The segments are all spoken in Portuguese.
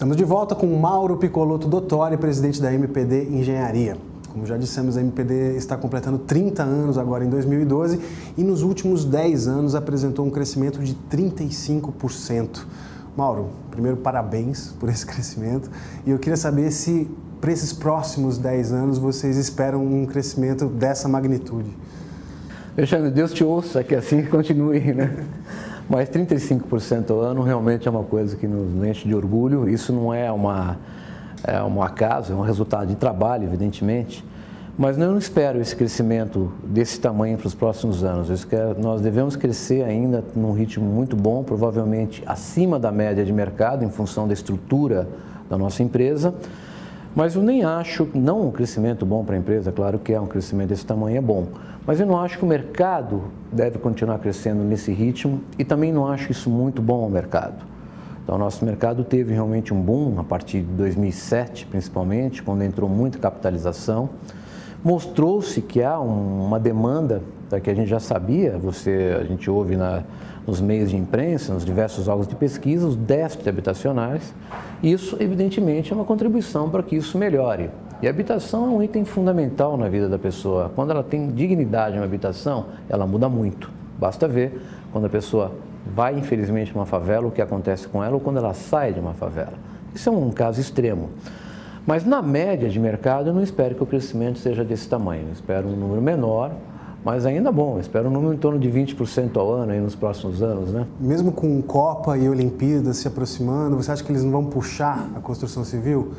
Estamos de volta com Mauro Piccolotto Dottori, presidente da MPD Engenharia. Como já dissemos, a MPD está completando 30 anos agora em 2012 e nos últimos 10 anos apresentou um crescimento de 35%. Mauro, primeiro parabéns por esse crescimento e eu queria saber se para esses próximos 10 anos vocês esperam um crescimento dessa magnitude. Alexandre, Deus te ouça, que assim continue, né? Mas 35% ao ano realmente é uma coisa que nos enche de orgulho. Isso não é um acaso, é um resultado de trabalho, evidentemente. Mas eu não espero esse crescimento desse tamanho para os próximos anos. Nós devemos crescer ainda num ritmo muito bom, provavelmente acima da média de mercado, em função da estrutura da nossa empresa. Mas eu nem acho, não um crescimento bom para a empresa, claro que um crescimento desse tamanho é bom, mas eu não acho que o mercado deve continuar crescendo nesse ritmo e também não acho isso muito bom ao mercado. Então, o nosso mercado teve realmente um boom a partir de 2007, principalmente, quando entrou muita capitalização. Mostrou-se que há uma demanda que a gente já sabia, a gente ouve nos meios de imprensa, nos diversos órgãos de pesquisa, os déficits habitacionais. Isso, evidentemente, é uma contribuição para que isso melhore. E a habitação é um item fundamental na vida da pessoa. Quando ela tem dignidade em uma habitação, ela muda muito. Basta ver quando a pessoa vai, infelizmente, para uma favela, o que acontece com ela, ou quando ela sai de uma favela. Isso é um caso extremo. Mas na média de mercado, eu não espero que o crescimento seja desse tamanho. Eu espero um número menor, mas ainda bom. Eu espero um número em torno de 20% ao ano aí nos próximos anos, né? Mesmo com Copa e Olimpíadas se aproximando, você acha que eles não vão puxar a construção civil?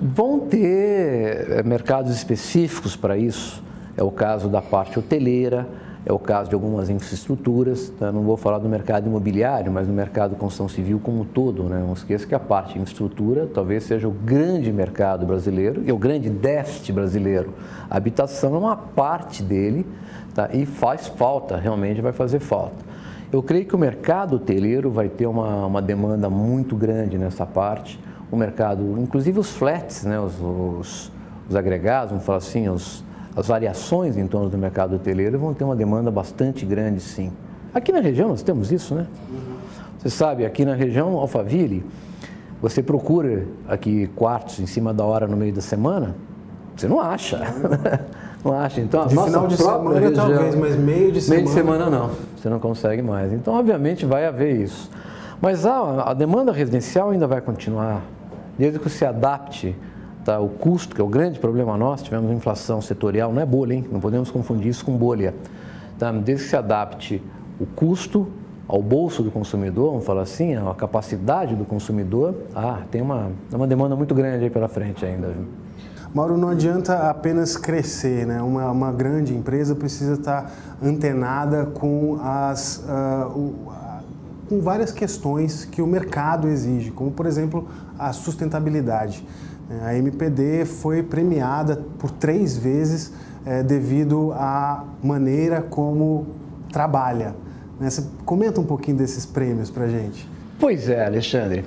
Vão ter mercados específicos para isso. É o caso da parte hoteleira, é o caso de algumas infraestruturas. Tá? Não vou falar do mercado imobiliário, mas do mercado de construção civil como um todo. Né? Não esqueça que a parte de infraestrutura talvez seja o grande mercado brasileiro e o grande déficit brasileiro. A habitação é uma parte dele, tá? E faz falta, realmente vai fazer falta. Eu creio que o mercado hoteleiro vai ter uma demanda muito grande nessa parte. O mercado, inclusive os flats, né? os agregados, vamos falar assim, as variações em torno do mercado hoteleiro vão ter uma demanda bastante grande, sim. Aqui na região nós temos isso, né? Você sabe, aqui na região Alphaville, você procura aqui quartos em cima da hora no meio da semana, você não acha. Não acha. Então, de final de semana região, talvez, mas meio de semana... Meio de semana não, você não consegue mais. Então, obviamente, vai haver isso. Mas a demanda residencial ainda vai continuar, desde que se adapte. Tá, o custo, que é o grande problema nosso, tivemos uma inflação setorial, não é bolha, hein? Não podemos confundir isso com bolha. Tá, desde que se adapte o custo ao bolso do consumidor, vamos falar assim, a capacidade do consumidor, tem uma demanda muito grande aí pela frente ainda. Viu? Mauro, não adianta apenas crescer, né? Uma grande empresa precisa estar antenada com com várias questões que o mercado exige, como, por exemplo, a sustentabilidade. A MPD foi premiada por 3 vezes devido à maneira como trabalha. Você comenta um pouquinho desses prêmios para a gente. Pois é, Alexandre.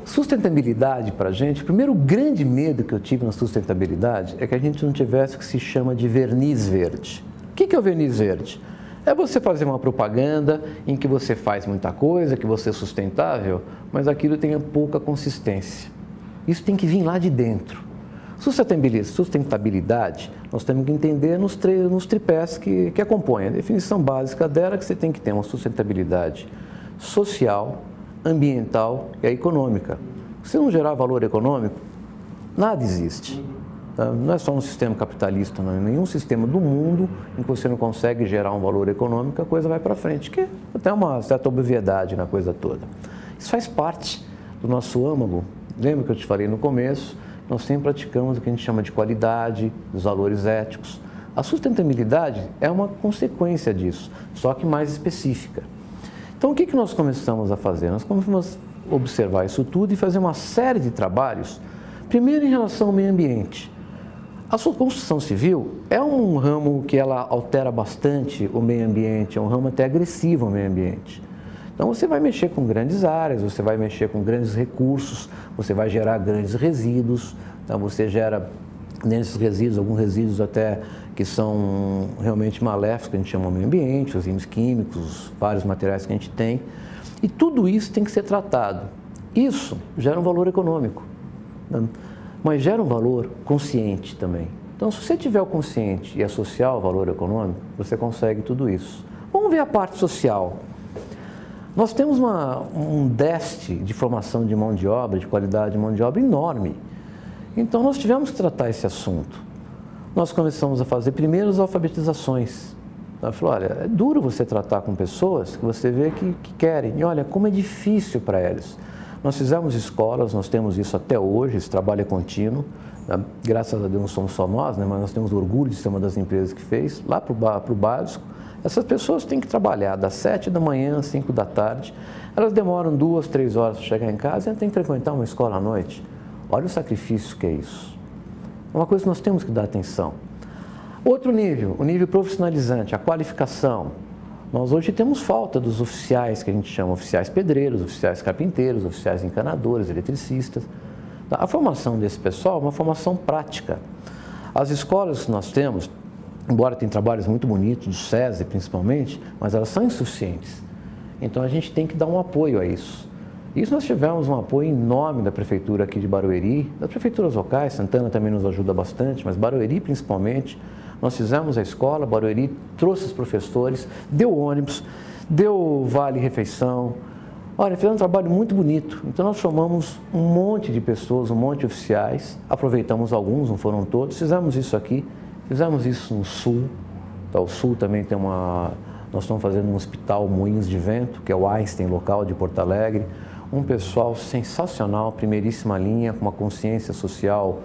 Sustentabilidade para a gente, o primeiro grande medo que eu tive na sustentabilidade é que a gente não tivesse o que se chama de verniz verde. O que é o verniz verde? É você fazer uma propaganda em que você faz muita coisa, que você é sustentável, mas aquilo tem pouca consistência. Isso tem que vir lá de dentro. Sustentabilidade, nós temos que entender nos tripés que a compõem. A definição básica dela é que você tem que ter uma sustentabilidade social, ambiental e econômica. Se não gerar valor econômico, nada existe. Não é só um sistema capitalista, não é nenhum sistema do mundo em que você não consegue gerar um valor econômico, a coisa vai para frente, que é até uma certa obviedade na coisa toda. Isso faz parte do nosso âmago. Lembra que eu te falei no começo? Nós sempre praticamos o que a gente chama de qualidade, dos valores éticos. A sustentabilidade é uma consequência disso, só que mais específica. Então, o que nós começamos a fazer? Nós começamos a observar isso tudo e fazer uma série de trabalhos, primeiro em relação ao meio ambiente. A construção civil é um ramo que ela altera bastante o meio ambiente, é um ramo até agressivo ao meio ambiente. Então você vai mexer com grandes áreas, você vai mexer com grandes recursos, você vai gerar grandes resíduos, então você gera nesses resíduos, alguns resíduos até que são realmente maléficos, que a gente chama de meio ambiente, os resíduos químicos, vários materiais que a gente tem, e tudo isso tem que ser tratado. Isso gera um valor econômico. né? Mas gera um valor consciente também. Então, se você tiver o consciente e associar o valor econômico, você consegue tudo isso. Vamos ver a parte social. Nós temos um déficit de formação de mão de obra, de qualidade de mão de obra enorme. Então, nós tivemos que tratar esse assunto. Nós começamos a fazer primeiras alfabetizações. Ela falou, olha, é duro você tratar com pessoas que você vê que querem. E olha, como é difícil para eles. Nós fizemos escolas, nós temos isso até hoje, esse trabalho é contínuo. Graças a Deus não somos só nós, né, mas nós temos orgulho de ser uma das empresas que fez, lá para o básico. Essas pessoas têm que trabalhar das 7 da manhã às 5 da tarde. Elas demoram 2, 3 horas para chegar em casa e elas têm que frequentar uma escola à noite. Olha o sacrifício que é isso. É uma coisa que nós temos que dar atenção. Outro nível, o nível profissionalizante, a qualificação. Nós hoje temos falta dos oficiais, que a gente chama oficiais pedreiros, oficiais carpinteiros, oficiais encanadores, eletricistas. A formação desse pessoal é uma formação prática. As escolas que nós temos, embora tenham trabalhos muito bonitos, do SESI principalmente, mas elas são insuficientes. Então a gente tem que dar um apoio a isso. Isso nós tivemos um apoio enorme da Prefeitura aqui de Barueri, das prefeituras locais, Santana também nos ajuda bastante, mas Barueri principalmente. Nós fizemos a escola, Barueri trouxe os professores, deu ônibus, deu vale-refeição. Olha, fizemos um trabalho muito bonito. Então nós chamamos um monte de pessoas, um monte de oficiais, aproveitamos alguns, não foram todos, fizemos isso aqui, fizemos isso no Sul. O Sul também tem nós estamos fazendo um hospital Moinhos de Vento, que é o Einstein local de Porto Alegre. Um pessoal sensacional, primeiríssima linha, com uma consciência social,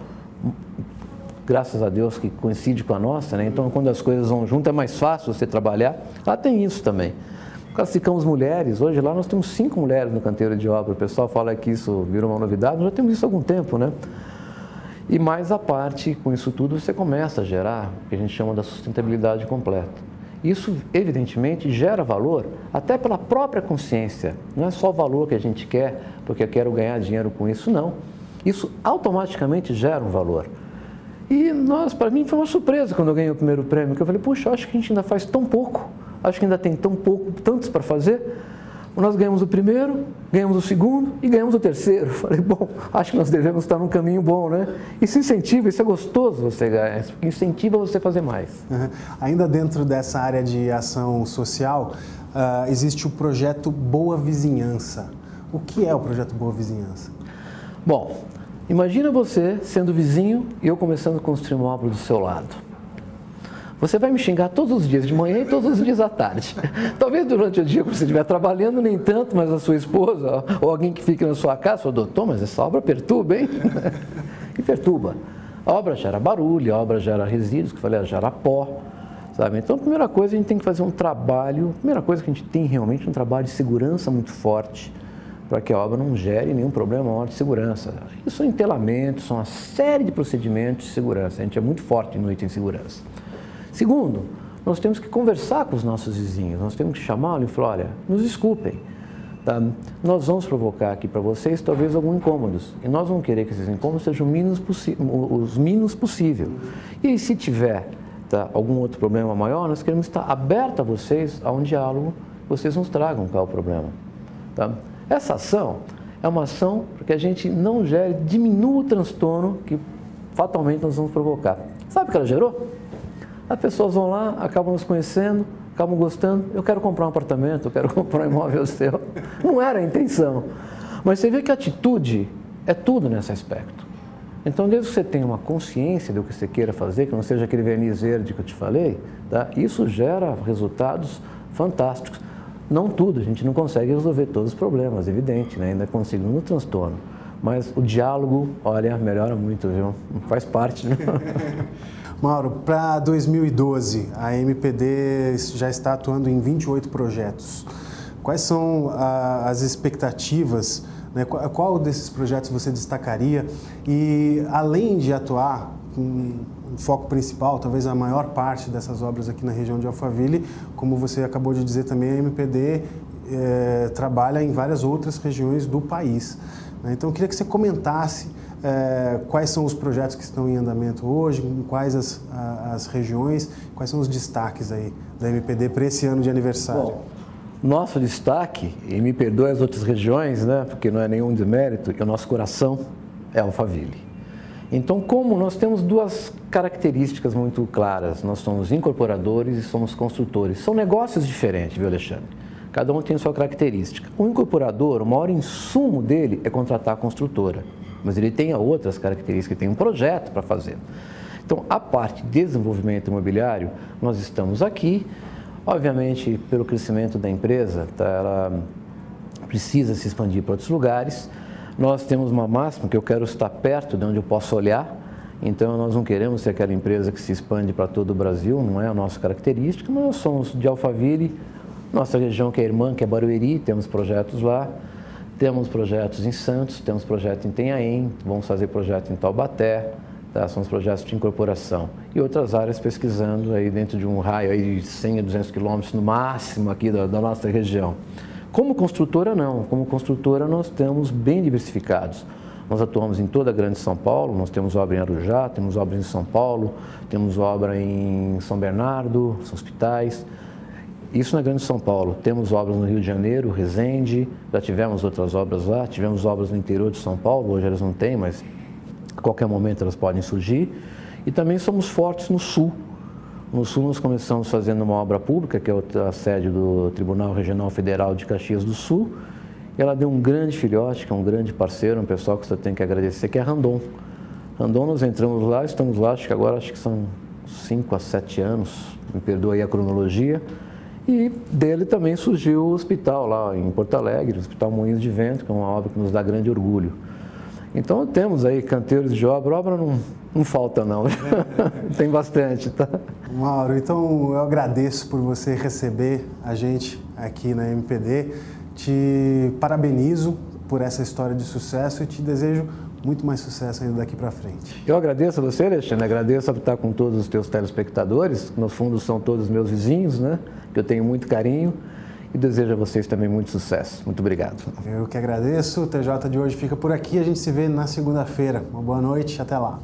graças a Deus, que coincide com a nossa, né? Então, quando as coisas vão junto, é mais fácil você trabalhar. Lá tem isso também. Classificamos mulheres. Hoje lá nós temos 5 mulheres no canteiro de obra. O pessoal fala que isso virou uma novidade, nós já temos isso há algum tempo, né? E mais à parte, com isso tudo, você começa a gerar o que a gente chama da sustentabilidade completa. Isso, evidentemente, gera valor até pela própria consciência. Não é só o valor que a gente quer, porque eu quero ganhar dinheiro com isso, não. Isso automaticamente gera um valor. E para mim, foi uma surpresa quando eu ganhei o primeiro prêmio, que eu falei, puxa, acho que a gente ainda faz tão pouco, acho que ainda tem tantos para fazer. Nós ganhamos o primeiro, ganhamos o segundo e ganhamos o terceiro. Falei, bom, acho que nós devemos estar num caminho bom, né? Isso incentiva, isso é gostoso você ganhar, isso incentiva você a fazer mais. Uhum. Ainda dentro dessa área de ação social, existe o projeto Boa Vizinhança. O que é o projeto Boa Vizinhança? Bom, imagina você sendo vizinho e eu começando a construir uma obra do seu lado. Você vai me xingar todos os dias de manhã e todos os dias à tarde. Talvez durante o dia, quando você estiver trabalhando, nem tanto, mas a sua esposa ou alguém que fica na sua casa, fala, doutor, mas essa obra perturba, hein? E perturba. A obra gera barulho, a obra gera resíduos, que eu falei, gera pó, sabe? Então, a primeira coisa, a gente tem que fazer um trabalho, a primeira coisa que a gente tem realmente um trabalho de segurança muito forte, para que a obra não gere nenhum problema maior de segurança. Isso são entelamentos, são uma série de procedimentos de segurança. A gente é muito forte no item segurança. Segundo, nós temos que conversar com os nossos vizinhos, nós temos que chamá-los e falar, olha, nos desculpem, tá? Nós vamos provocar aqui para vocês talvez alguns incômodos, e nós vamos querer que esses incômodos sejam os mínimos possível. E se tiver algum outro problema maior, nós queremos estar abertos a vocês, a um diálogo, vocês nos tragam qual é o problema. Tá? Essa ação é uma ação para que a gente não diminua o transtorno que fatalmente nós vamos provocar. Sabe o que ela gerou? As pessoas vão lá, acabam nos conhecendo, acabam gostando, eu quero comprar um apartamento, eu quero comprar um imóvel seu. Não era a intenção. Mas você vê que a atitude é tudo nesse aspecto. Então, desde que você tenha uma consciência do que você queira fazer, que não seja aquele verniz verde que eu te falei, tá? Isso gera resultados fantásticos. Não tudo, a gente não consegue resolver todos os problemas, evidente, né? Ainda conseguimos no transtorno. Mas o diálogo, olha, melhora muito, viu? Faz parte, né? Mauro, para 2012, a MPD já está atuando em 28 projetos. Quais são as expectativas, né? Qual desses projetos você destacaria? E além de atuar com um foco principal, talvez a maior parte dessas obras aqui na região de Alphaville, como você acabou de dizer também, a MPD trabalha em várias outras regiões do país. Então, eu queria que você comentasse quais são os projetos que estão em andamento hoje, em quais as regiões, quais são os destaques aí da MPD para esse ano de aniversário. Bom, nosso destaque, e me perdoe as outras regiões, né, porque não é nenhum demérito, é o nosso coração, é Alphaville. Então, como nós temos duas características muito claras, nós somos incorporadores e somos construtores. São negócios diferentes, viu, Alexandre? Cada um tem a sua característica. O incorporador, o maior insumo dele é contratar a construtora, mas ele tem outras características, ele tem um projeto para fazer. Então, a parte de desenvolvimento imobiliário, nós estamos aqui, obviamente, pelo crescimento da empresa, ela precisa se expandir para outros lugares. Nós temos uma máxima que eu quero estar perto de onde eu posso olhar, então nós não queremos ser aquela empresa que se expande para todo o Brasil, não é a nossa característica, mas nós somos de Alphaville, nossa região que é irmã, que é Barueri, temos projetos lá, temos projetos em Santos, temos projeto em Itanhaém, vamos fazer projeto em Taubaté, tá? São os projetos de incorporação e outras áreas pesquisando aí dentro de um raio aí de 100 a 200 quilômetros no máximo aqui da nossa região. Como construtora, não. Como construtora, nós estamos bem diversificados. Nós atuamos em toda a Grande São Paulo, nós temos obra em Arujá, temos obra em São Paulo, temos obra em São Bernardo, hospitais. Isso na Grande São Paulo. Temos obras no Rio de Janeiro, Resende, já tivemos outras obras lá, tivemos obras no interior de São Paulo, hoje elas não têm, mas a qualquer momento elas podem surgir. E também somos fortes no Sul. No Sul, nós começamos fazendo uma obra pública, que é a sede do Tribunal Regional Federal de Caxias do Sul. E ela deu um grande filhote, que é um grande parceiro, um pessoal que você tem que agradecer, que é a Randon. Randon, nós entramos lá, estamos lá, acho que são 5 a 7 anos, me perdoa aí a cronologia. E dele também surgiu o hospital lá em Porto Alegre, o Hospital Moinhos de Vento, que é uma obra que nos dá grande orgulho. Então temos aí canteiros de obra não falta não, tem bastante, tá? Mauro, então eu agradeço por você receber a gente aqui na MPD, te parabenizo por essa história de sucesso e te desejo muito mais sucesso ainda daqui para frente. Eu agradeço a você, Alexandre, agradeço a estar com todos os teus telespectadores, que no fundo são todos meus vizinhos, né? Que eu tenho muito carinho. E desejo a vocês também muito sucesso. Muito obrigado. Eu que agradeço. O TJ de hoje fica por aqui. A gente se vê na segunda-feira. Uma boa noite. Até lá.